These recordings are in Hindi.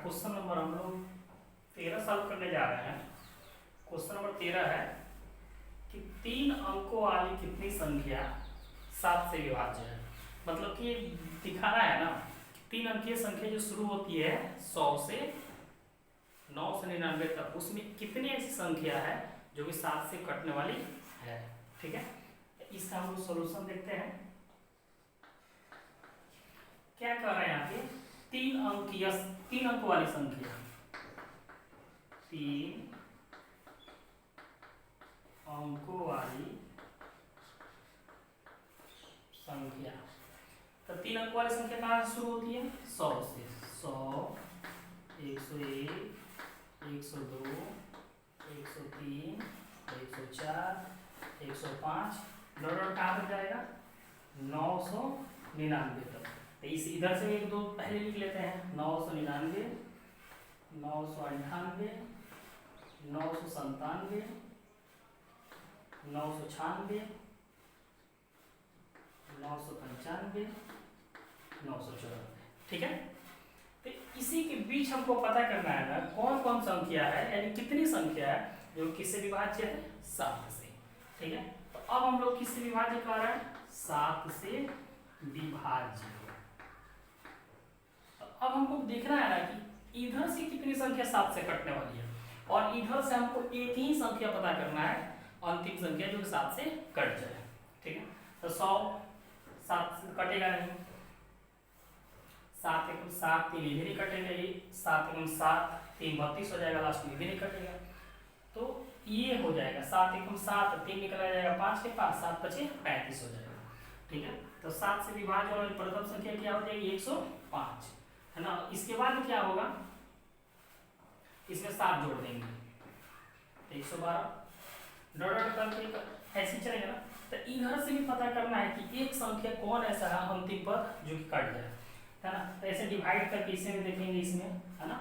क्वेश्चन नंबर हम लोग 13 सॉल्व करने जा रहे हैं। क्वेश्चन नंबर 13 है कि 3 अंकों वाली कितनी संख्या 7 से विभाज्य है। मतलब कि दिखाना है ना, 3 अंकीय संख्या जो शुरू होती है 100 से 999 तक, उसमें कितनी ऐसी संख्या है जो कि 7 से कटने वाली है। ठीक है, इसका हम लोग सोल्यूशन देखते हैं। क्या कर रहे हैं यहाँ पे, 3 अंक वाली संख्या, 3 अंकों वाली संख्या। तो 3 अंक वाली संख्या कहाँ से शुरू होती है? 100 से। 100, 101, 102, 103, 104, 105, डॉट कहाँ तक जाएगा? 999 तक। तो इस इधर से एक दो पहले लिख लेते हैं। 999, 998, 997, 996, 995, 994। ठीक है, तो इसी के बीच हमको पता करना है ना कौन कौन संख्या है, यानी कितनी संख्या है जो किससे विभाज्य है? 7 से। ठीक है, तो अब हम लोग किससे विभाज्य कर रहे हैं? 7 से विभाज्य। तो अब हमको देखना है ना कि इधर से कितनी संख्या 7 से कटने वाली है, और इधर से हमको एक ही संख्या पता करना है, अंतिम संख्या जो 7 से कट जाए। ठीक है, तो 100 7 से कटेगा नहीं, 7 एकम 7, 3 भी नहीं कटेगा, ये 7 एकम 7, 3 32 हो जाएगा, लास्ट में भी नहीं कटेगा। तो ये हो जाएगा 7 एकम 7, 3 निकला जाएगा 5 के पास, 7 बचे 35 हो जाएगा। ठीक है, तो 7 से विभाज्य और प्रथम संख्या क्या हो जाएगी? 105, है ना। इसके बाद क्या होगा, इसमें 7 जोड़ देंगे, 112 डॉट करके ऐसे चलेगा ना। तो इधर से भी पता करना है कि एक संख्या कौन ऐसा है अंतिम पद जो कि कट जाए, है ना। तो ऐसे डिवाइड करके इसमें देखेंगे, इसमें, है ना।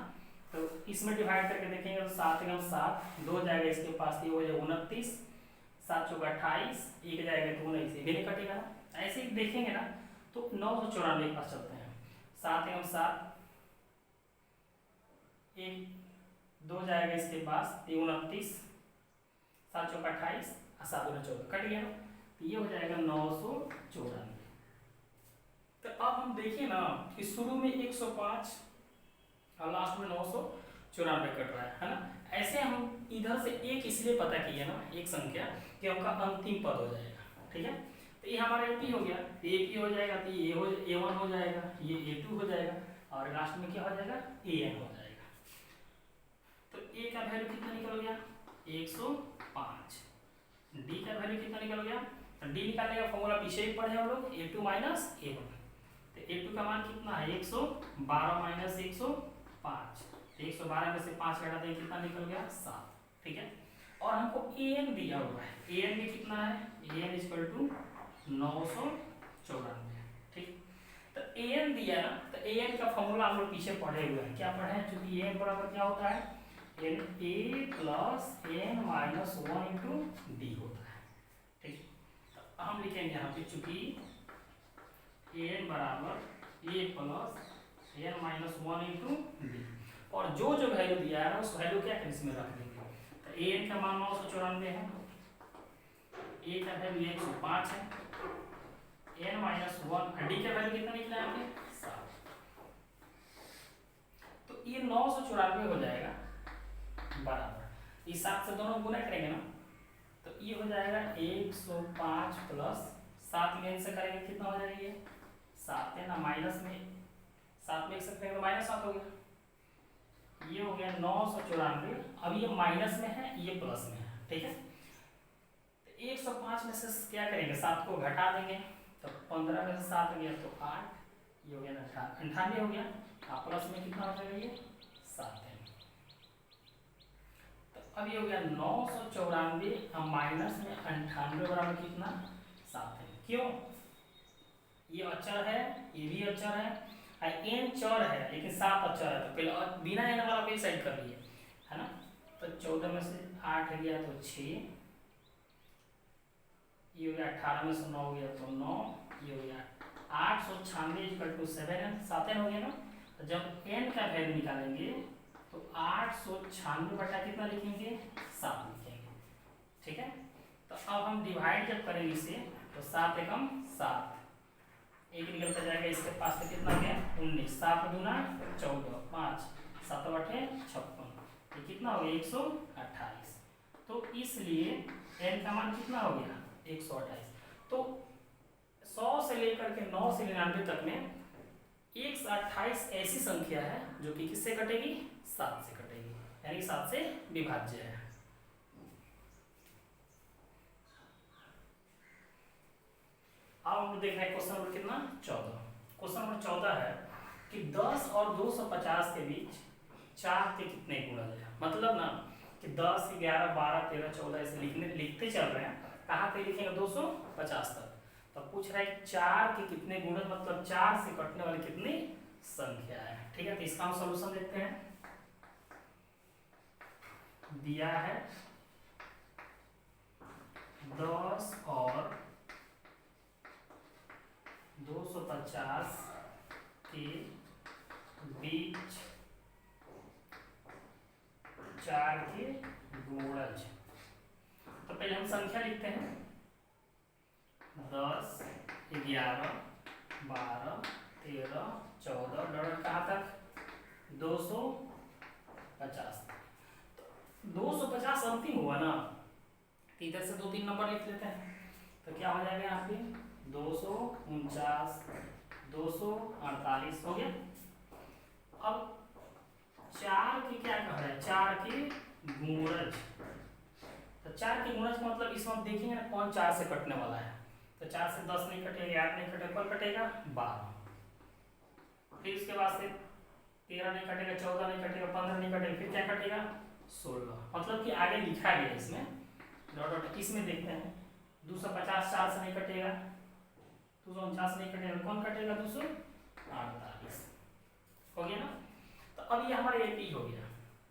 तो इसमें डिवाइड करके देखेंगे तो 7 एकम 7, 2 जाएगा इसके पास, ये हो जाएगा 29, 7 चौका 28, 1 जाएगा तो 19, भी नहीं कटेगा ना। ऐसे ही देखेंगे ना तो 994 के पास चलते हैं। 7 एकम 7, 1 2 जाएगा इसके पास, 29, 7 चौका 28, 7 दूना 14, कट गया ना। तो ये हो जाएगा 994। तो अब हम देखिए ना कि शुरू में 105 और लास्ट में 994 कट रहा है ना। ऐसे हम इधर से एक इसलिए पता किया ना, एक संख्या कि उनका अंतिम पद हो जाएगा। ठीक है, तो ये हमारा AP हो गया, AP हो जाएगा, तो ये A1 हो जाएगा, ये A2 हो जाएगा, और लास्ट में क्या हो जाएगा? AN हो जाएगा। तो A का वैल्यू कितना निकल गया? 105। D का वैल्यू कितना निकल गया? तो D निकालने का फॉर्मूला पीछे ही पढ़े हम लोग, A2 माइनस A1। तो A2 का मान कितना है? 112 माइनस 105। 112 में से 5 घटा देंगे, कितना निकल गया? 7। ठीक है, और हमको AN दिया हुआ है, AN भी कितना है? AN equal to 994। ठीक, तो AN दिया ना, तो AN का फॉर्मूला हम लोग पीछे पढ़े हुए हैं। क्या पढ़े हैं? चूंकि AN बराबर क्या होता है? NA plus N minus 1 into D होता है। ठीक, तो हम लिखेंगे यहाँ पे चूंकि AN बराबर A plus N minus 1 into D, और जो वैल्यू दिया है उस वैल्यू क्या है इसमें रख देंगे। तो AN का मान 994 है, A का वैल्यू 105 है, N माइनस 1, D का वैल्यू कितना निकला है? 7। तो ये 994 हो जाएगा बराबर, इस 7 से दोनों गुना करेंगे ना, तो ये हो जाएगा 105 प्लस 7 में से करेंगे कितना हो जाएगा? ये 7 है ना, माइनस में 7 में 1 से करेंगे तो माइनस 7 हो गया, ये हो गया 994। अब ये माइनस में है, ये प्लस में है। ठीक है, तो 105 में से क्या करेंगे? 7 को घटा देंगे, तो 15 में से 7 गया तो 8, ये हो गया 98 हो गया, प्लस में कितना हो जाएगा? ये 7 है। तो अब ये हो गया 994 माइनस में 98 बराबर कितना? 7 है। क्यों? ये अचर है, ये भी अचर है, N चर है लेकिन 7 अचर है, तो पहले बिना N वाला को साइड कर लिए, है ना। तो 14 में से 8 गया तो 6, ये हो गया 18 में से 9 गया तो 9, ये हो गया 896 इक्वल टू 7 है, 7 हो गया ना। तो जब n का वैल्यू निकालेंगे तो 896 बटा कितना लिखेंगे, 7 लिखेंगे। ठीक है, तो अब हम डिवाइड जब करेंगे इसे तो 7 एकम 7, एक निकलता जाएगा इसके पास, तो कितना गया 19, 7 दूना 14, 5 7 8 56, ये कितना हो गया 128। तो इसलिए n का मान कितना हो गया 128। तो 100 से लेकर के 9 से 99 तक में 128 ऐसी संख्या है जो कि किससे कटेगी, 7 से कटेगी, यानी 7 से विभाज्य है। अब हम देख रहे हैं क्वेश्चन नंबर कितना 14। क्वेश्चन नंबर 14 है कि 10 और 250 के बीच 4 के कितने गुणज है। मतलब ना कि 10 11 12 13 14 ऐसे लिखते चल रहे हैं, कहाँ पे लिखेंगे 250 तक। तो पूछ रहा है कि 4 के कितने गुणज, मतलब 4 से कटने वाली कितनी संख्या है। ठीक है, तो इसका हम सॉल्यूशन देखते हैं। दिया है 10 और 250 के बीच 4 के गुणज। तो पहले हम संख्या लिखते हैं, 10 11 12 13 14, डॉट कहाँ तक 250। 250 अंतिम हुआ ना, तो इधर से 2 3 नंबर लिख लेते हैं। तो क्या हो जाएगा यहाँ पे 249 248 हो गया। अब 4 की क्या कह रहा है, 4 की गुणज। तो 4 की गुणज का मतलब इसमें देखेंगे ना कौन 4 से कटने वाला है। तो 4 से 10 नहीं कटेगा, 8 नहीं कटेगा, कौन कटेगा 12। फिर उसके बाद से 13 नहीं कटेगा, 14 नहीं कटेगा, 15 नहीं कटेगा, फिर क्या कटेगा 16। मतलब कि आगे लिखा गया इसमें डॉट। इसमें देखते हैं 250 4 से नहीं कटेगा, 249 नहीं कटेगा, कौन कटेगा 248 हो गया ना। तो अब ये हमारा एपी हो गया।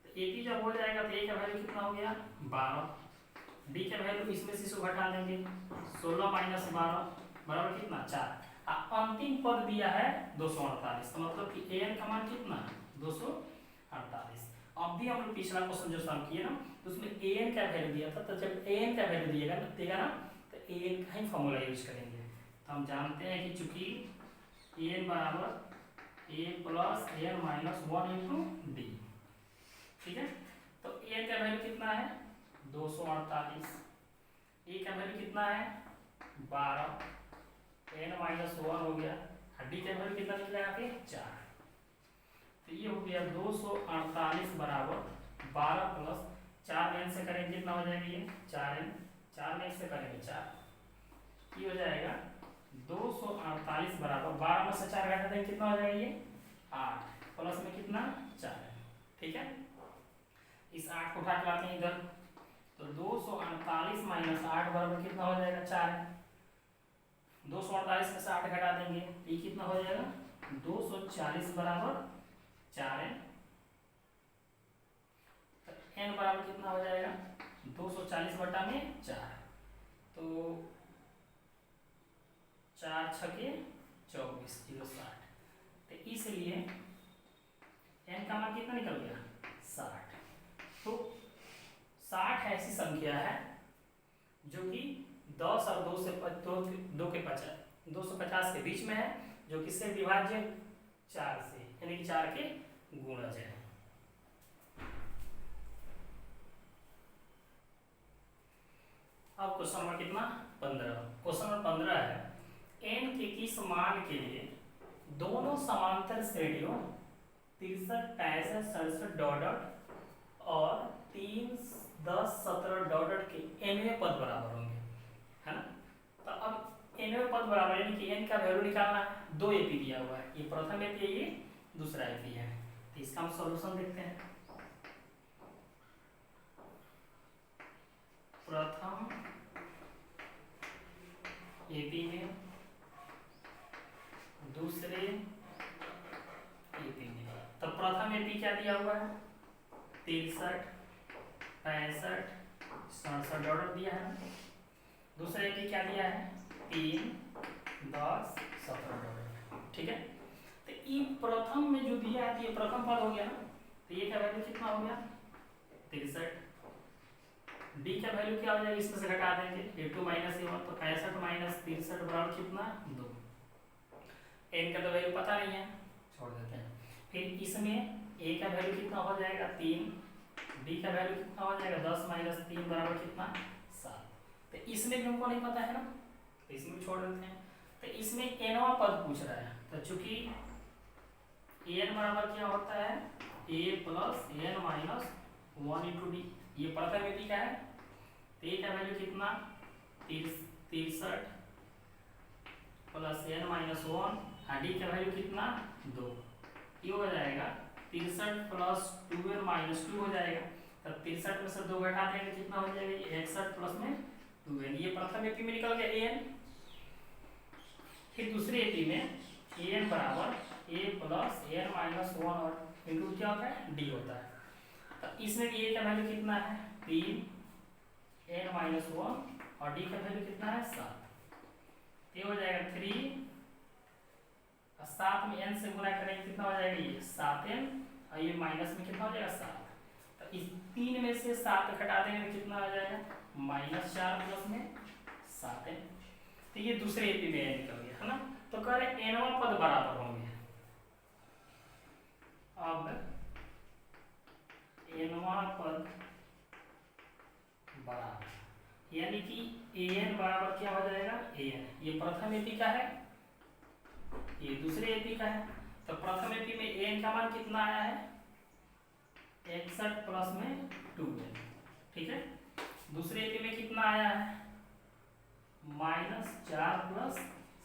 तो एपी जब हो जाएगा तो ए का वैल्यू कितना हो गया 12, डी का वैल्यू इसमें से घटा देंगे 16 माइनस 12 बराबर कितना 4। अंतिम पद दिया है 248, तो मतलब कि एन का मान कितना 248। अब भी हम लोग पिछला क्वेश्चन जो सॉल्व किए ना तो उसमें एन का वैल्यू दिया था, तो जब एन का वैल्यू देगा ना तो एन का ही फॉर्मूला यूज करेंगे। तो हम जानते हैं कि चूंकि एन बराबर a plus n minus 1 into d. ठीक है, तो एन का वैल्यू कितना है 248, ए का वैल्यू कितना है 12, एन माइनस 1 हो गया, डी का वैल्यू कितना निकला यहाँ पे 4। तो ये हो गया 248 बराबर 12 प्लस 4 एन से करेंगे कितना हो जाएगा ये 4 एन, 4 में से करेंगे 4, ये हो जाएगा 248 बराबर 12 में से 4 घटा देंगे कितना हो जाएगा ये 8, प्लस में कितना 4 एन। ठीक है, इस 8 को उठा के लाते हैं इधर, तो 248 माइनस 8 बराबर कितना हो जाएगा 4 एन। 248 में से 8 घटा देंगे, ये कितना हो जाएगा 240 बराबर 4 एन। एन बराबर कितना हो जाएगा 240 बटा में 4, तो 4 छके 24 060। तो इसलिए एन का मान कितना निकल गया 60। तो 60 ऐसी संख्या है जो कि 10 और 250 के बीच में है, जो किससे विभाज्य 4 से, यानी कि 4 के गुणज है। अब क्वेश्चन नंबर कितना 15। क्वेश्चन नंबर 15 है एन के किस मान के लिए दोनों समांतर श्रेणियों 63 65 67 डॉट और 3 10 17 डॉट के nवें पद बराबर होंगे, है ना। तो अब nवें पद बराबर यानी कि n का वैल्यू निकालना है। 2 एपी दिया हुआ है, ये प्रथम एपी है, ये दूसरा एपी है। तो इसका हम सॉल्यूशन देखते हैं। प्रथम एपी में, दूसरे एपी में। तो प्रथम एपी क्या दिया हुआ है 63 65 67 डॉट दिया है। दूसरा एपी क्या दिया है 3 10 17 डॉट। ठीक है, तो ये प्रथम में जो दिया है ये प्रथम पद हो गया ना, तो ये का वैल्यू कितना हो गया 63। डी का वैल्यू क्या हो जाएगा, इसमें से घटा देंगे a2 माइनस a1, तो 65 माइनस 63 बराबर कितना 2। n का तो वैल्यू पता नहीं है, छोड़ देते हैं। फिर इसमें a का वैल्यू कितना हो जाएगा 3, d का वैल्यू कितना हो जाएगा 10 माइनस 3 बराबर कितना 7। तो इसमें भी हमको नहीं पता है ना, तो इसमें भी छोड़ देते हैं। तो इसमें nवां पद पूछ रहा है, तो चूंकि n बराबर क्या होता है a plus n minus 1 into D, ये प्रथम विधि का है। तो a का वैल्यू कितना 63 प्लस n माइनस 1 और d का वैल्यू कितना 2, ये हो जाएगा 63 प्लस 2n माइनस 2 हो जाएगा। तब 63 में से 2 घटा देंगे कितना हो जाएगा 61 प्लस में 2n, ये प्रथम एपी में निकल गया an। फिर दूसरे एपी में an बराबर a प्लस n माइनस 1 और इंटू क्या होता है d होता है। तो इसमें a का वैल्यू कितना है 3 n माइनस 1 और d का वैल्यू कितना है 7, ये हो जाएगा 3 और 7 में n से गुना करेंगे कितना हो जाएगा ये 7n और ये माइनस में कितना हो जाएगा 7। तो इस 3 में से 7 घटा देंगे कितना हो जाएगा -4 प्लस में 7n। तो ये दूसरे एपी में n निकल गया है ना। तो कह रहे nवां पद बराबर होंगे। अब nवां पद बराबर यानी कि an बराबर क्या हो जाएगा an, ये प्रथम एपी का है, ये दूसरे एपी का है। तो प्रथम एपी में an का मान कितना आया है 61 प्लस में 2n, ठीक है। दूसरे एपी में कितना आया है -4 प्लस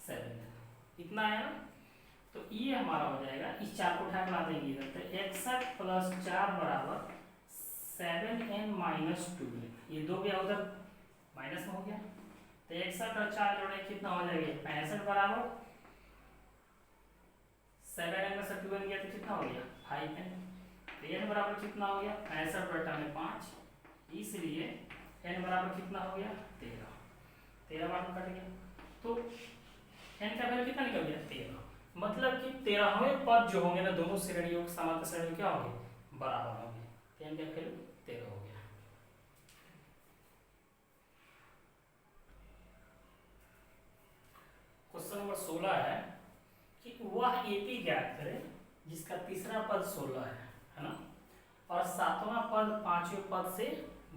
7, इतना आया ना। तो ये हमारा हो जाएगा, इस 4 को उठा ला देंगे इधर, तो 61 प्लस 4 बराबर 7n माइनस 2n, ये 2 गया उधर माइनस में हो गया। तो 61 और 4 जोड़े कितना हो जाएगा 65 बराबर 7n में से 2n गया तो कितना हो गया 5n। तो n बराबर कितना हो गया 65 बटा में 5, इसलिए n बराबर कितना हो गया 13 बार में कट गया। तो n का वैल्यू कितना निकल गया 13, मतलब कि 13वें पद जो होंगे ना दोनों श्रेणियों के समांतर श्रेणी क्या होंगे बराबर होंगे। तो n का वैल्यू 13 हो गया। क्वेश्चन नंबर 16 है कि वह एपी ज्ञात करें जिसका तीसरा पद 16 है ना, और सातवां पद पांचवें पद से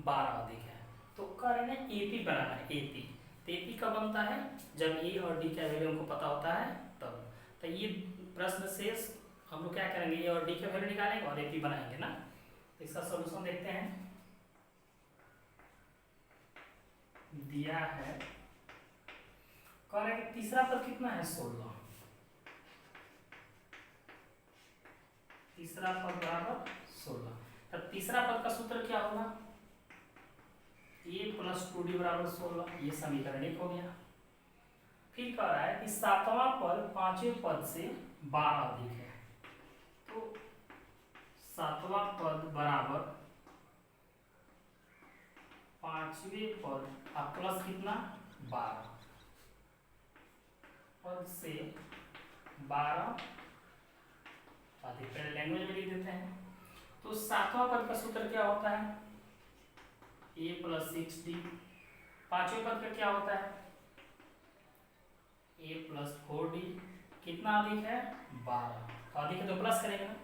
12 अधिक है। तो कह रहे हैं एपी बनाना है, एपी। तो एपी कब बनता है जब ए और डी का वैल्यू हमको पता होता है तब। तो ये प्रश्न शेष हम लोग क्या करेंगे ए और डी का वैल्यू निकालेंगे और एपी बनाएंगे ना। तो इसका सॉल्यूशन देखते हैं। दिया है कह रहे हैं कि तीसरा पद कितना है 16, तीसरा पद बराबर 16। तब तीसरा पद का सूत्र क्या होगा a प्लस 2d बराबर 16, ये समीकरण 1 हो गया। फिर कह रहा है कि सातवां पद पांचवें पद से 12 अधिक है, तो सातवां पद बराबर पांचवें पद अब प्लस कितना 12, पद से 12 अधिक, पहले लैंग्वेज में लिख देते हैं। तो सातवां पद का सूत्र क्या होता है a प्लस 6d, पांचवें पद का क्या होता है a प्लस 4d, कितना अधिक है 12, तो अधिक है तो प्लस करेंगे ना।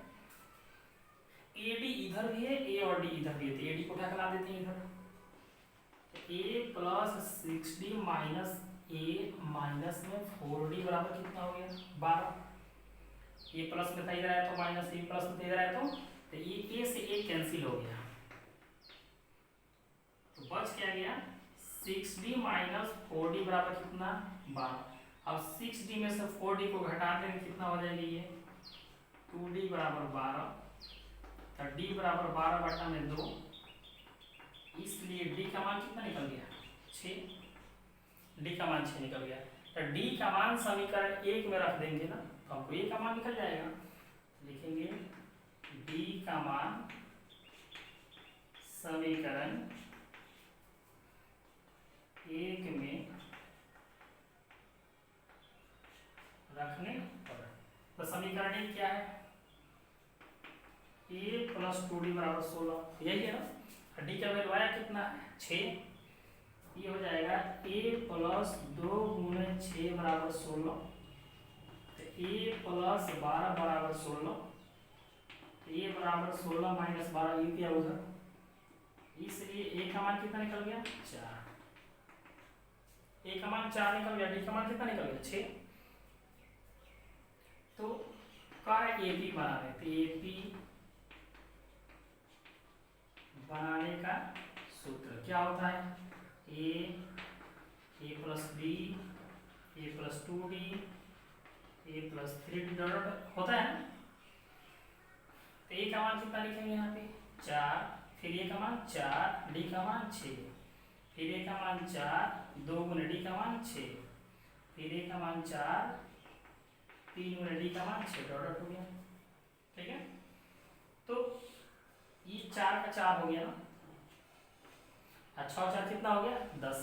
ad इधर भी है a और d इधर भी है, तो ad को उठा कर ला देते हैं इधर। a plus 6d minus a minus में 4d बराबर कितना हो गया 12, ये प्लस में था इधर आया तो माइनस, ये प्लस में इधर आया तो ये a से a कैंसिल हो गया, तो बच क्या गया 6d माइनस 4d बराबर कितना 12। अब 6d में से 4d को घटा देंगे कितना हो जाएगी ये 2d बराबर 12, तो d बराबर 12 बटा में 2, इसलिए d का मान कितना निकल गया 6, d का मान 6 निकल गया। तो d का मान समीकरण 1 में रख देंगे ना, तो हमको a का मान निकल जाएगा। लिखेंगे d का मान समीकरण 1 में रखने पर तो समीकरण एक क्या है, a प्लस 2d बराबर 16, यही है ना। डी का वैल्यू आया कितना है 6, ये हो जाएगा a प्लस 2 गुणे 6 बराबर 16, a प्लस 12 बराबर 16, a बराबर 16 माइनस 12 ये किया उधर, इसलिए a का मान कितना निकल गया 4, a का मान 4 निकल गया, d का मान कितना निकल गया 6। तो का एपी बना रहे थे, एपी बनाने का सूत्र क्या होता है, a plus B, A plus 2d, A plus 3d dot होता है ना। तो ए का मान कितना लिखेंगे यहाँ पे 4, फिर ए का मान 4, डी का मान 6, फिर ए का मान 4, 2 गुने डी का मान 6, फिर ए का मान 4, 3 गुने डी का मान 6 डॉट हो गया, ठीक है। तो ये 4 का 4 हो गया ना, अच्छा 4 कितना हो गया 10,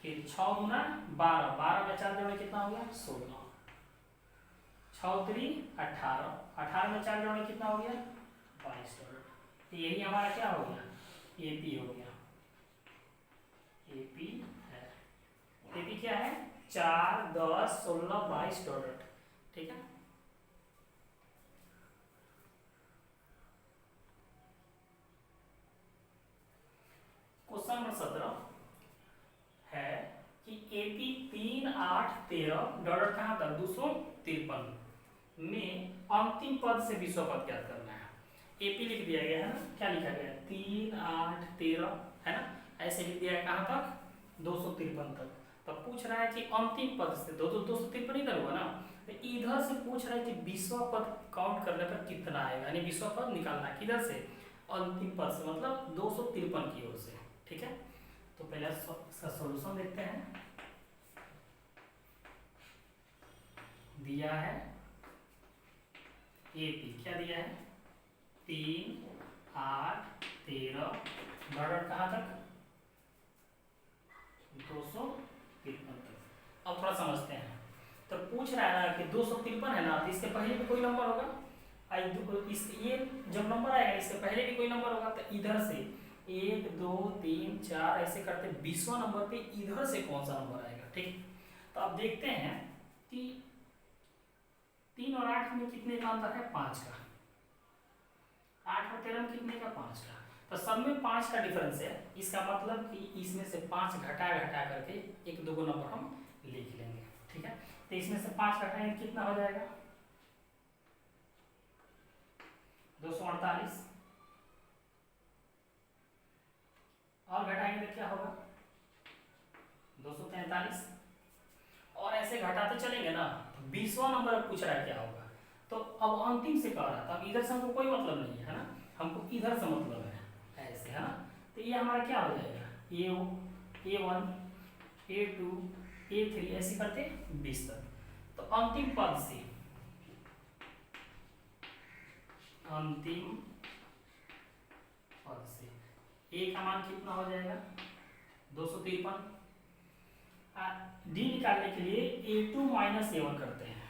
फिर 6 गुना 12, 12 में 4 जोड़े कितना हो गया 16, 6 3 18, 18 में 4 जोड़े कितना हो गया 22 डॉलर। तो यही हमारा क्या हो गया एपी हो गया, एपी है, एपी क्या है 4 10 16 22 डॉलर, ठीक है। क्वेश्चन नंबर 17 है कि एपी 3 8 13 डॉलर कहाँ तक 253 में अंतिम पद से विश्व पद ज्ञात करना है। एपी लिख दिया गया है ना, क्या लिखा गया 3 8 13 है ना, ऐसे लिख दिया है कहाँ तक 253 तक। तब पूछ रहा है कि अंतिम पद से 253 इधर हुआ ना, तो इधर से पूछ रहा है कि विश्व पद काउंट करने पर कितना आएगा, यानी विश्व पद निकालना है किधर से अंतिम पद से, मतलब 253 की ओर से, ठीक है। तो पहले इसका सॉल्यूशन देखते हैं। दिया है एपी क्या दिया है 3 8 13 बराबर कहाँ तक 253 तक। अब थोड़ा समझते हैं। तो पूछ रहा है ना कि 253 है ना, तो इसके पहले भी कोई नंबर होगा, ये जब नंबर आएगा इससे पहले भी कोई नंबर होगा, तो इधर से 1 2 3 4 ऐसे करते 20वां नंबर पे इधर से कौन सा नंबर आएगा, ठीक। तो अब देखते हैं कि 3 और 8 में कितने का अंतर है 5 का, 8 और 13 में कितने का 5 का, तो सब में 5 का डिफरेंस है। इसका मतलब कि इसमें से 5 घटा घटा करके 1 2 नंबर हम लिख लेंगे, ठीक है। तो इसमें से 5 घटाएंगे कितना हो जाएगा 248, और घटाएंगे तो क्या होगा 243, और ऐसे घटाते चलेंगे ना, तो 20वां नंबर पूछ रहा है क्या होगा। तो अब अंतिम से कह रहा था, अब इधर से हमको कोई मतलब नहीं है ना, हमको इधर से मतलब है ऐसे, है ना। तो ये हमारा क्या हो जाएगा A1 A2 A3 ऐसे करते 20 तक। तो अंतिम पद से A का मान कितना हो जाएगा 253, डी निकालने के लिए A2 माइनस A1 करते हैं।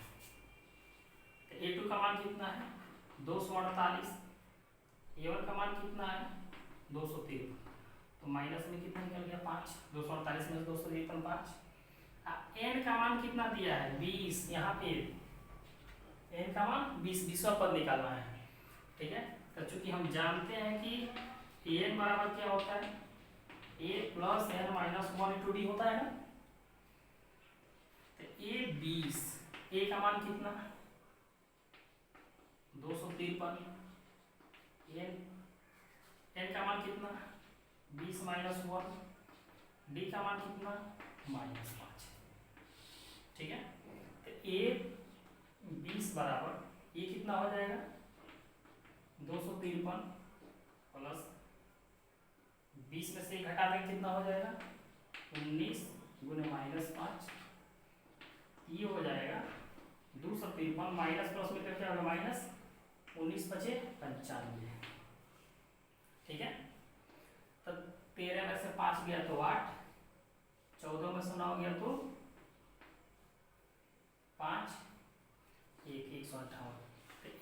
तो A2 का मान कितना है 248, A1 का मान कितना है 253, तो माइनस में कितना निकल गया 5, 248 में 253 5। n का मान कितना दिया है 20, यहाँ पे n का मान 20, 20वां पद निकालना है, ठीक है। तो चूंकि हम जानते हैं कि n बराबर क्या होता है a plus n minus 1 into D होता है ना, तो a 20, a का मान कितना 253, n का मान कितना 20 माइनस 1, डी का मान कितना -5, ठीक है। तो a 20 बराबर ये कितना हो जाएगा 253 प्लस 20 में से घटा दें कितना हो जाएगा 19 गुने -5, ये हो जाएगा 253 माइनस प्लस में क्या होगा माइनस 19 बचे 95, ठीक है। तो 13 में से 5 गया तो 8, 14 में से 9 गया तो 5,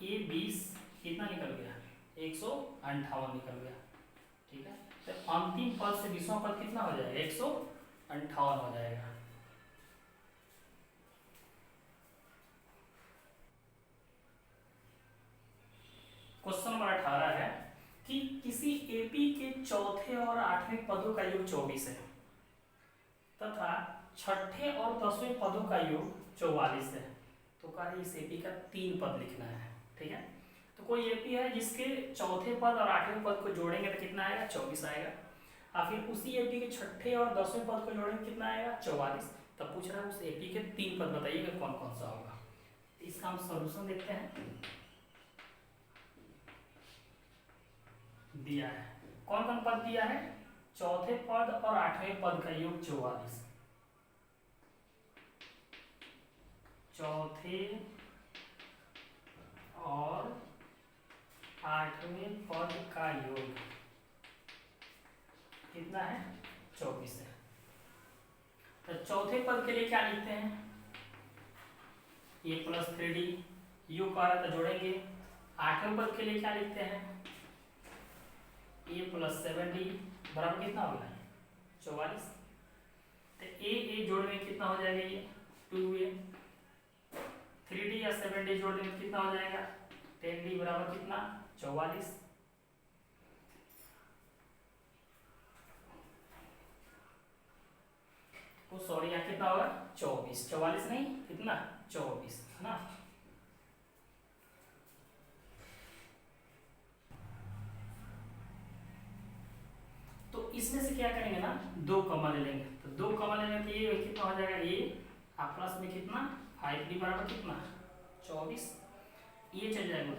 ये 20 कितना निकल गया, 158 निकल गया। ठीक है, तो अंतिम पद से 20वां पद कितना हो जाएगा, 158 हो जाएगा। क्वेश्चन नंबर 18 है कि किसी एपी के चौथे और 8वें पदों का योग 24 है तथा छठे और 10वें पदों का योग 44 है, तो कार्य इस एपी का 3 पद लिखना है। ठीक है, तो कोई एपी है जिसके चौथे पद और 8वें पद को जोड़ेंगे तो कितना आएगा, 24 आएगा। और फिर उसी एपी के छठे और 10वें पद को जोड़ेंगे कितना आएगा, 44। तब पूछ रहा है उस एपी के 3 पद बताइएगा कौन कौन सा होगा। इसका हम सॉल्यूशन देखते हैं। दिया है, कौन कौन पद दिया है, चौथे पद और 8वें पद का योग 44, चौथे और 8वें पद का योग कितना है, 24 है। तो चौथे पद के लिए क्या लिखते हैं, a + 3d, योग का रहा था जोड़ेंगे। 8वें पद के लिए क्या लिखते हैं, a + 7d बराबर कितना हो गया, 44। तो a जोड़ में कितना हो जाएगा, ये 2a, 3d या 7d जोड़ में कितना हो जाएगा, 10d बराबर कितना, 44। तो सॉरी यहाँ कितना होगा, 24, 44 नहीं कितना, 24 है ना। तो इसमें से क्या करेंगे ना, 2 कॉमन ले लेंगे। तो 2 कॉमन लेने तो ये कितना हो जाएगा, ये आप प्लस में कितना 5d बराबर कितना 24, ये चल जाएगा।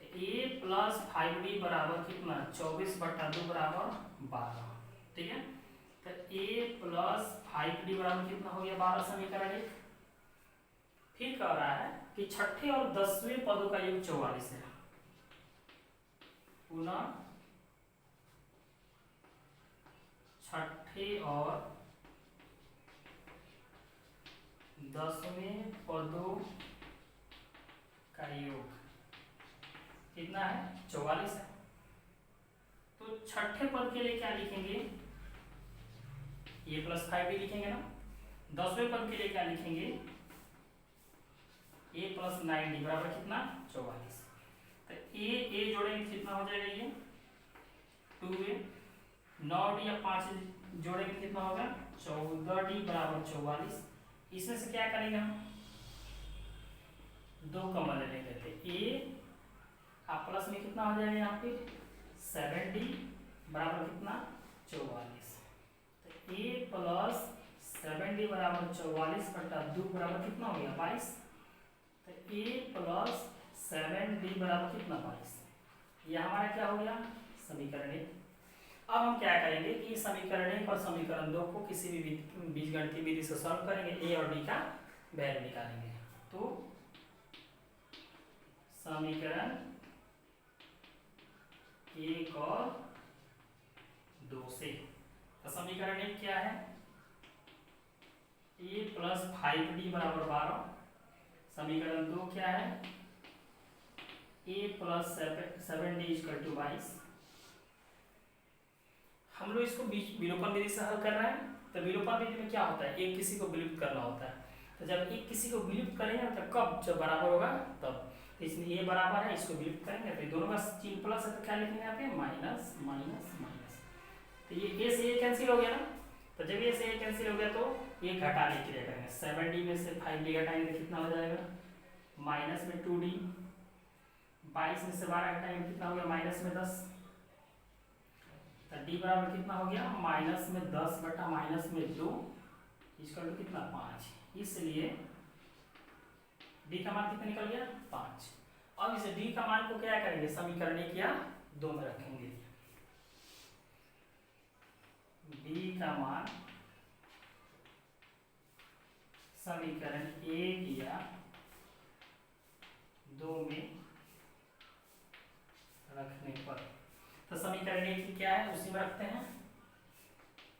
तो a + 5d बराबर कितना 24/2 बराबर 12। ठीक है, तो a + 5d बराबर कितना हो गया, 12 समीकरण 1। फिर कह रहा है कि छठे और 10वें पदों का योग 44 है। पुनः छठे और 10वें पदों का योग कितना है, 44 है। तो छठे पद के लिए क्या लिखेंगे, a + 5d लिखेंगे ना। 10वें पद के लिए क्या लिखेंगे, a + 9d बराबर कितना, 44। तो a जोड़ेंगे कितना हो जाएगा, ये 2a, 9d या 5 जोड़ेंगे कितना होगा, 14d बराबर 44। इसमें से क्या करेंगे हम, 2 कॉमन ले लेंगे। तो a आप प्लस में कितना हो जाएगा, यहाँ पे 7d बराबर कितना, 44। तो a + 7d बराबर 44/2 बराबर कितना हो गया, 22। तो a + 7d बराबर कितना, 22। यह हमारा क्या हो गया, समीकरण 1। अब हम क्या करेंगे कि समीकरण 1 और समीकरण 2 को किसी भी बीजगणितीय विधि से सॉल्व करेंगे, a और d का वैल्यू निकालेंगे। तो समीकरण 1 और 2 से, तो समीकरण 1 क्या है, a + 5d बराबर 12। समीकरण 2 क्या है, a + 7d = 22। हम लोग इसको विलोपन विधि से हल कर रहे हैं। तो विलोपन विधि में क्या होता है, एक किसी को विलुप्त करना होता है। तो जब एक किसी को विलुप्त करेंगे तो कब, जब बराबर होगा तब। तो इसमें ये बराबर है, इसको विलुप्त करेंगे तो दोनों का चिन्ह प्लस है, तो क्या लिखेंगे यहाँ पे, माइनस माइनस माइनस। तो ये a से a कैंसिल हो गया ना। तो जब ये से a कैंसिल हो गया तो ये घटाने की क्रिया करेंगे। 7d में से 5d घटाएंगे तो कितना हो जाएगा, माइनस में 2d। 22 में से 12 घटाएंगे कितना हो गया, माइनस में 10। तो d बराबर कितना हो गया, माइनस में 10 बटा माइनस में 2 इसका कितना, 5। इसलिए d का मान कितना निकल गया, 5। अब इस d का मान को क्या करेंगे, समीकरण 1 या 2 में रखेंगे। d का मान समीकरण 1 या 2 में रखने पर, तो समीकरण 1 क्या है, उसी में रखते हैं।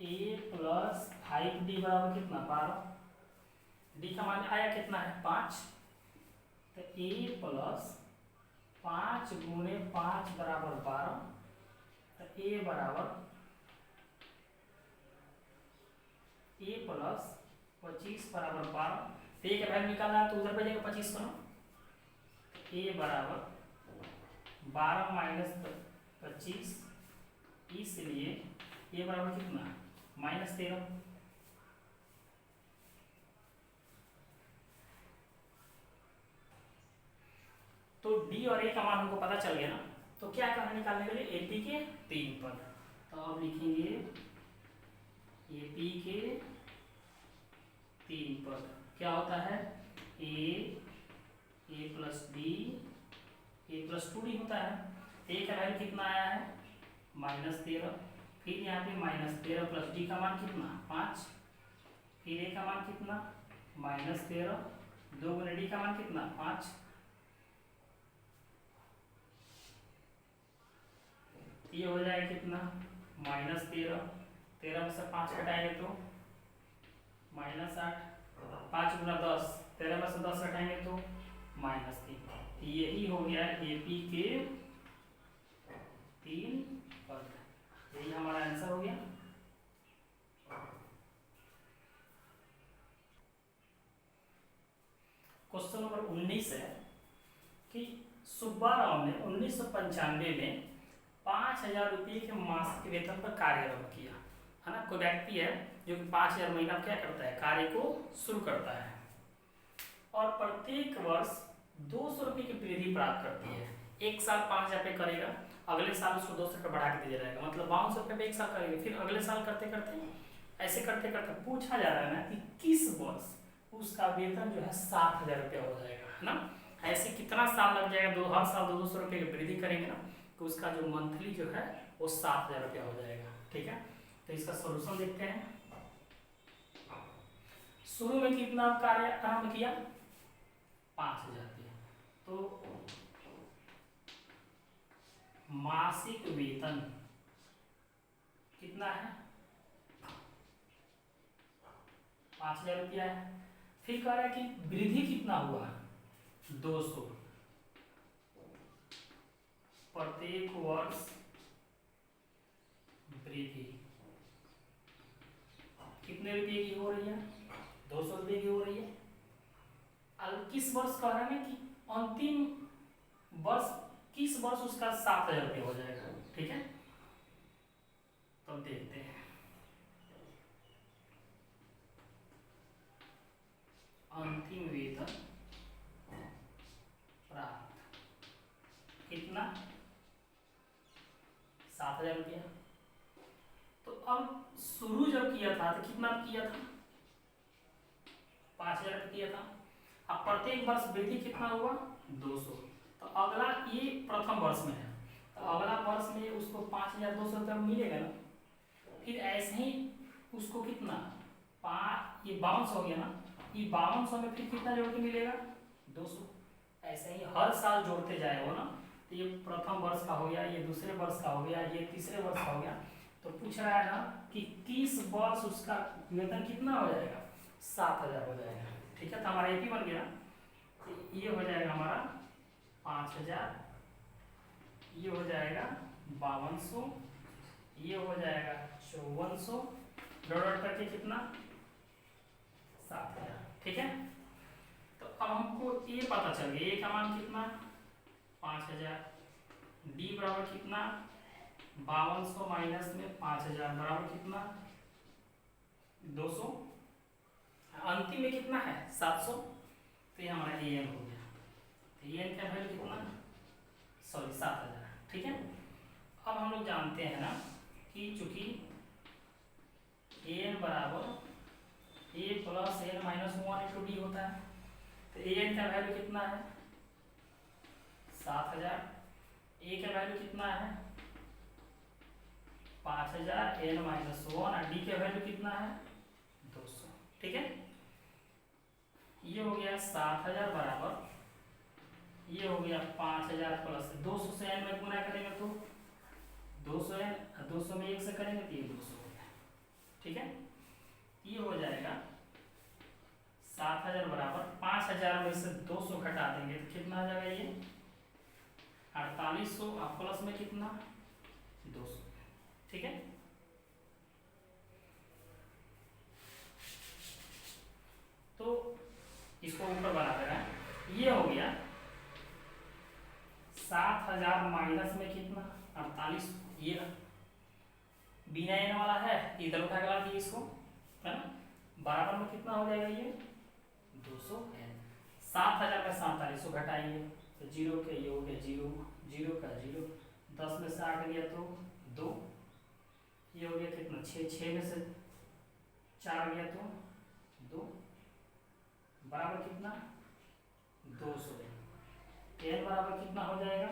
a + 5d बराबर कितना, 12। d का मान आया कितना है, 5। तो a प्लस 5 गुणे 5 बराबर 12, तो a बराबर a प्लस 25 बराबर 12। तो a का वैल्यू निकालना है तो उधर पे जाएगा 25 को ना, a बराबर 12 माइनस 25, इसलिए a बराबर कितना -13। तो d और a का मान हमको पता चल गया ना, तो क्या करना निकालने के लिए AP के 3 पद। तो अब लिखेंगे AP के 3 पद क्या होता है, a plus b a plus 2d होता है। a का वैल्यू कितना आया है -13, फिर यहाँ पे -13 प्लस d का मान कितना 5, फिर a का मान कितना -13, 2 गुने d का मान कितना 5, ये हो जाएगा कितना -13, 13 में से 5 घटाएंगे तो -8, 5 गुना 10, 13 में से 10 घटाएंगे तो -3। यही हो गया AP के 3 पद, यही हमारा आंसर हो गया। क्वेश्चन नंबर 19 है कि सुब्बा राव ने 1995 में 5,000 रुपये के मासिक वेतन पर कार्यरत किया, है ना। कोई व्यक्ति है जो कि 5,000 महीना क्या करता है, कार्य को शुरू करता है और प्रत्येक वर्ष 200 रुपये की वृद्धि प्राप्त करती है। एक साल 5,000 पे करेगा, अगले साल उसको 200 रुपये बढ़ा के दिया जाएगा, मतलब 52 रुपये पे एक साल करेगा, फिर अगले साल करते करते ऐसे करते करते पूछा जा रहा है ना कि किस वर्ष उसका वेतन जो है 7,000 रुपया हो जाएगा, है ना। ऐसे कितना साल लग जाएगा, हर साल 200 रुपये की वृद्धि करेंगे ना, तो उसका जो मंथली जो है वो 7,000 रुपया हो जाएगा। ठीक है, तो इसका सॉल्यूशन देखते हैं। शुरू में कितना कार्य आरंभ किया 5,000 पे, तो मासिक वेतन कितना है 5,000 रुपया है। फिर कह रहा है कि वृद्धि कितना हुआ 200, प्रत्येक वर्ष वृद्धि कितने रुपये की हो रही है 200 रुपये की हो रही है। अब किस वर्ष कह रहा है कि अंतिम वर्ष किस वर्ष उसका 7,000 रुपये हो जाएगा। ठीक है, तो देखते हैं अंतिम वेतन प्राप्त कितना 7,000 रुपया। तो अब शुरू जब किया था तो कितना किया था 5,000 किया था। अब प्रत्येक वर्ष वृद्धि कितना हुआ 200, तो अगला ये प्रथम वर्ष में है, तो अगला वर्ष में उसको 5,200 रुपया मिलेगा ना। फिर ऐसे ही उसको कितना 5, ये 52 हो गया ना, ये 5200 में फिर कितना जोड़ के मिलेगा 200। ऐसे ही हर साल जोड़ते जाएगा ना, तो ये प्रथम वर्ष का हो गया, ये दूसरे वर्ष का हो गया, ये तीसरे वर्ष का हो गया। तो पूछ रहा है ना कि किस वर्ष उसका वेतन कितना हो जाएगा 7,000 हो जाएगा। ठीक है, तो हमारा AP बन गया, तो ये हो जाएगा हमारा 5,000, ये हो जाएगा 5200, ये हो जाएगा 5400, डॉट करके कितना 7,000। ठीक है, तो अब हमको ये पता चल गया ए का मान कितना 5,000, डी बराबर कितना 5200 माइनस में 5,000 बराबर कितना 200, अंतिम में कितना है 700, तो ये हमारा AN हो गया। तो AN का वैल्यू कितना 7,000। ठीक है, अब हम लोग जानते हैं ना कि चूंकि AN बराबर A plus N minus 1/d होता है, तो AN का वैल्यू कितना है 7,000, A का वैल्यू कितना है 5,000, N माइनस 1 और D का वैल्यू कितना है 200। ठीक है, ये हो गया 7,000 बराबर, ये हो गया 5,000 प्लस 200 से n में गुना करेंगे तो 200n, 200 में 1 से करेंगे तो ये 200 हो गया। ठीक है, ये हो जाएगा 7,000 बराबर 5,000 6000 में से 200 घटा देंगे तो कितना आ जाएगा ये 4800 और प्लस में कितना 200। ठीक है, तो इसको ऊपर बना दे रहा है। ये हो गया 7000 माइनस में कितना 48, ये बिना एन वाला है इधर उठा के ला दिए इसको, है ना, बराबर में कितना हो जाएगा ये 200 एन। 7000 में 4700 घटाएंगे तो जीरो के ये हो गया जीरो, जीरो का जीरो, 10 में से 8 गया तो 2, ये हो गया कितना 6, 6 में से 4 गया तो 2, बराबर कितना 200 एन बराबर कितना हो जाएगा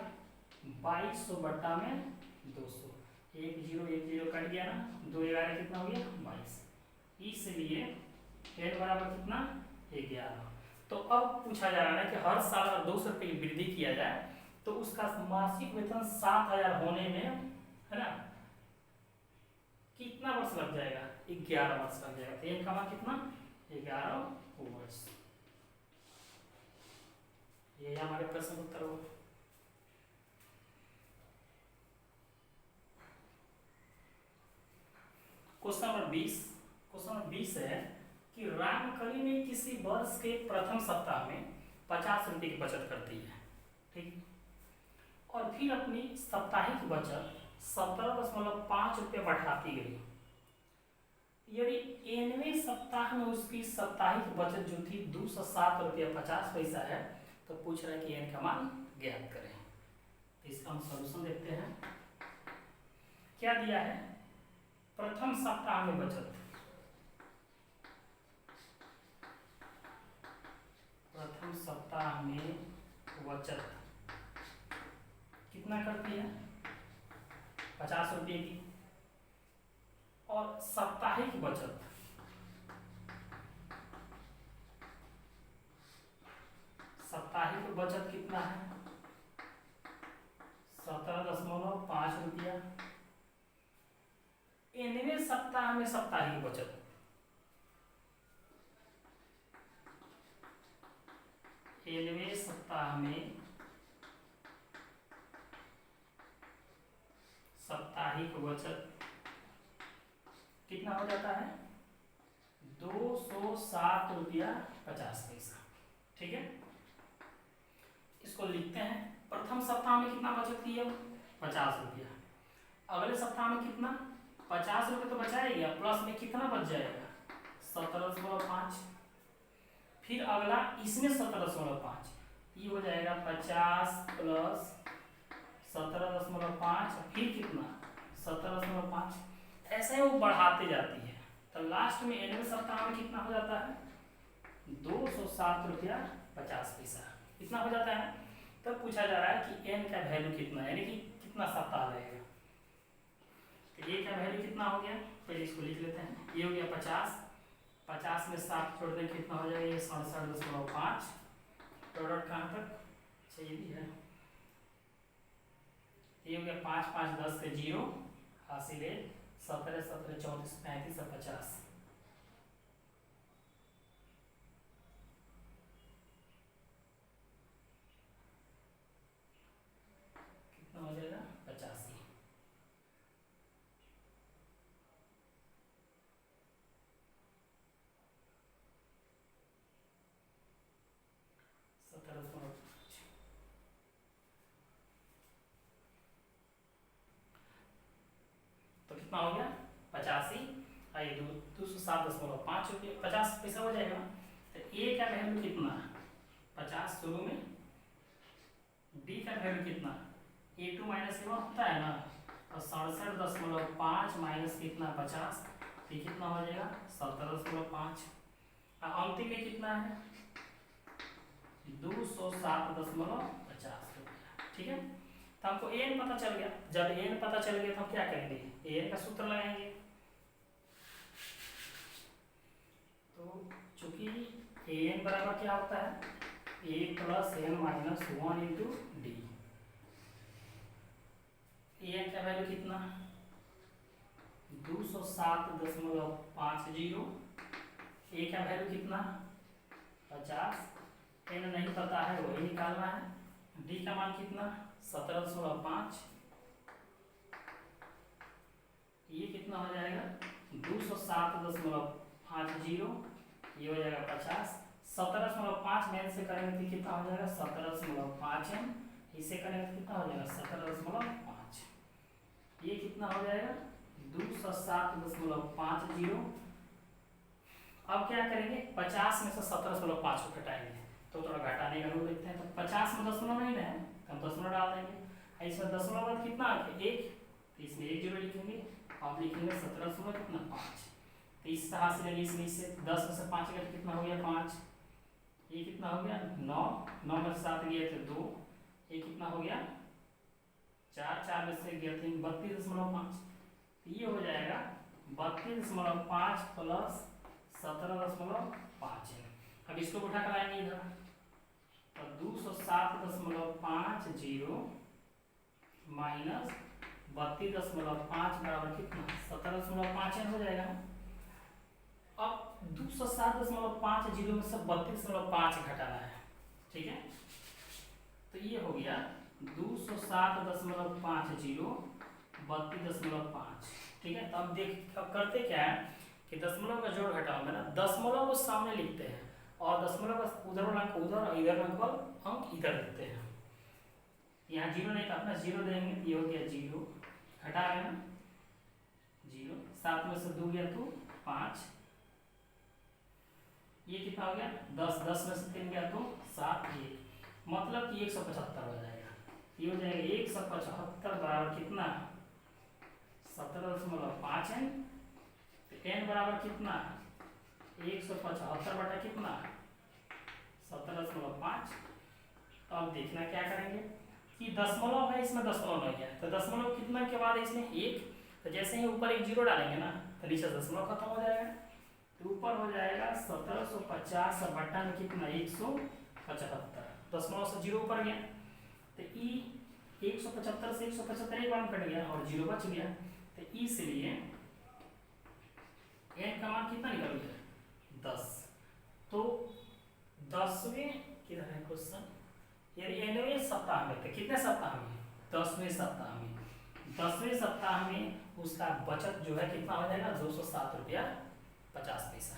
2200 बट्टा में 200, 1 0 कट गया ना, 2 11 कितना हो गया 22, इसलिए एन बराबर कितना 11। तो अब पूछा जा रहा है कि हर साल अगर 200 रुपये की वृद्धि किया जाए तो उसका मासिक वेतन 7000 होने में, है ना, कितना वर्ष लग जाएगा 11 वर्ष लग जाएगा। तो एन का मान कितना 11 वर्ष। ये हमारे प्रश्न उत्तर हो। क्वेश्चन नंबर 20, क्वेश्चन नंबर 20 है कि रामकली ने किसी वर्ष के प्रथम सप्ताह में 50 रुपये की बचत करती है, ठीक, और फिर अपनी साप्ताहिक बचत 17.5 रुपये बढ़ाती गई। यदि 9वें सप्ताह में उसकी साप्ताहिक बचत जो थी 207 रुपया 50 पैसा है, तो पूछ रहा है कि एन का मान ज्ञात करें। तो इसका हम सॉल्यूशन देखते हैं। क्या दिया है, प्रथम सप्ताह में बचत, प्रथम सप्ताह में बचत कितना करती है 50 रुपये की, और साप्ताहिक बचत साप्ताहिक बचत कितना है 17.5 रुपया। 9वें सप्ताह में साप्ताहिक बचत, 9वें सप्ताह में साप्ताहिक बचत कितना हो जाता है 207 रुपया 50 पैसा। ठीक है, इसको लिखते हैं। प्रथम सप्ताह में कितना बचत की है 50 रुपया, अगले सप्ताह में कितना 50 रुपये तो बचाएगा, प्लस में कितना बच जाएगा 17.5, फिर अगला इसमें 17.5, ये हो जाएगा 50 प्लस 17.5, फिर कितना 17.5, ऐसे वो बढ़ाते जाती है। तो लास्ट में 9वें सप्ताह में कितना हो जाता है 207 रुपया 50 पैसा, इतना हो जाता है। तब पूछा जा रहा है कि एन का वैल्यू कितना है, यानी कि कितना सप्ताह लगेगा। तो ये का वैल्यू कितना हो गया, पहले इसको लिख लेते हैं। ये हो गया 50, 50 में 7 छोड़ दें कितना हो जाएगा ये 67.5, प्रोडक्ट कहाँ तक चाहिए भी है, ये हो गया 5 5 10 के 0 हासिल 17 17 34 35 और 50, कितना हो जाएगा 85। तो कितना हो गया 85, आइए 207.5 रुपये 50 पैसा हो जाएगा। तो ए का वैल्यू कितना 50 शुरू में, डी का वैल्यू कितना A2 माइनस A1 होता है ना, और 67.5 माइनस कितना 50, तो कितना हो जाएगा 17.5, अंतिम में कितना है 207.50 रुपया। ठीक है, तो हमको एन पता चल गया। जब एन पता चल गया तो हम क्या करेंगे, एन का सूत्र लगाएंगे। तो चूंकि एन बराबर क्या होता है a plus n minus 1 into d, n का वैल्यू कितना 207.50, ए का वैल्यू कितना 50, एन नहीं पता है वही निकालना है। डी का मान कितना 17.5, ये कितना हो जाएगा 207.50, ये हो जाएगा 50। 17.5 में से करेंगे तो कितना हो जाएगा 17.5 एम, इसे करेंगे तो कितना हो जाएगा 17.5, ये कितना हो जाएगा 207.50। अब क्या करेंगे 50 में से 17.5 को घटाएंगे तो थोड़ा घटाने का रूल देखते हैं। तो 50 में दशमलव नहीं ना है तो हम दशमलव डाल देंगे, इसमें दशमलव बाद कितना है 1, तो इसमें 1 जीरो लिखेंगे, आप लिखेंगे 17.5। तो इस तरह से लेंगे, इसमें इससे 10 में से 5 गया तो कितना हो गया 5, ये कितना हो गया 9, 9 में से 7 गया तो 2, ये कितना हो गया 4, 4 में से गया 3, 32.5। तो ये हो जाएगा 32.5 प्लस 17.5। अब इसको उठा कर आएंगे इधर, तो 207.50 माइनस 32.5 बराबर कितना 17.5 हो जाएगा। अब 207.50 में से 32.5 घटाना है, ठीक है। तो ये हो गया 207.50 32.5, ठीक है। तो अब करते क्या है कि दशमलव का जोड़ घटाव में ना दशमलव को सामने लिखते हैं और दशमलव का उधर वाला अंक उधर और इधर अंक इधर लिखते हैं। यहाँ जीरो नहीं था अपना जीरो देंगे, ये हो गया 0, घटा है ना 0, 7 में से 2 गया तो 5, ये कितना हो गया 10, 10 में से 3 गया तो 7, 1, मतलब कि 175 हो जाएगा। ये हो जाएगा 175 बराबर कितना 17.5 एन, तो एन बराबर कितना 175 बटा कितना 17.5। तो अब देखना क्या करेंगे कि दशमलव है इसमें दशमलव नहीं है, तो दशमलव कितना के बाद इसमें 1, तो जैसे ही ऊपर 1 जीरो डालेंगे ना तो नीचे दशमलव खत्म हो जाएगा। तो ऊपर हो जाएगा 1750 बटा में कितना 175, दशमलव से 0 ऊपर गया तो ई 175 से 175 एक बार में कट गया और 0 बच गया। तो इसलिए एन का मान कितना निकल गया 10। तो 10वें किधर है क्वेश्चन, यानी 9वें सप्ताह में, तो कितने सप्ताह में 10वें सप्ताह में, 10वें सप्ताह में उसका बचत जो है कितना हो जाएगा 207 रुपया 50 पैसा।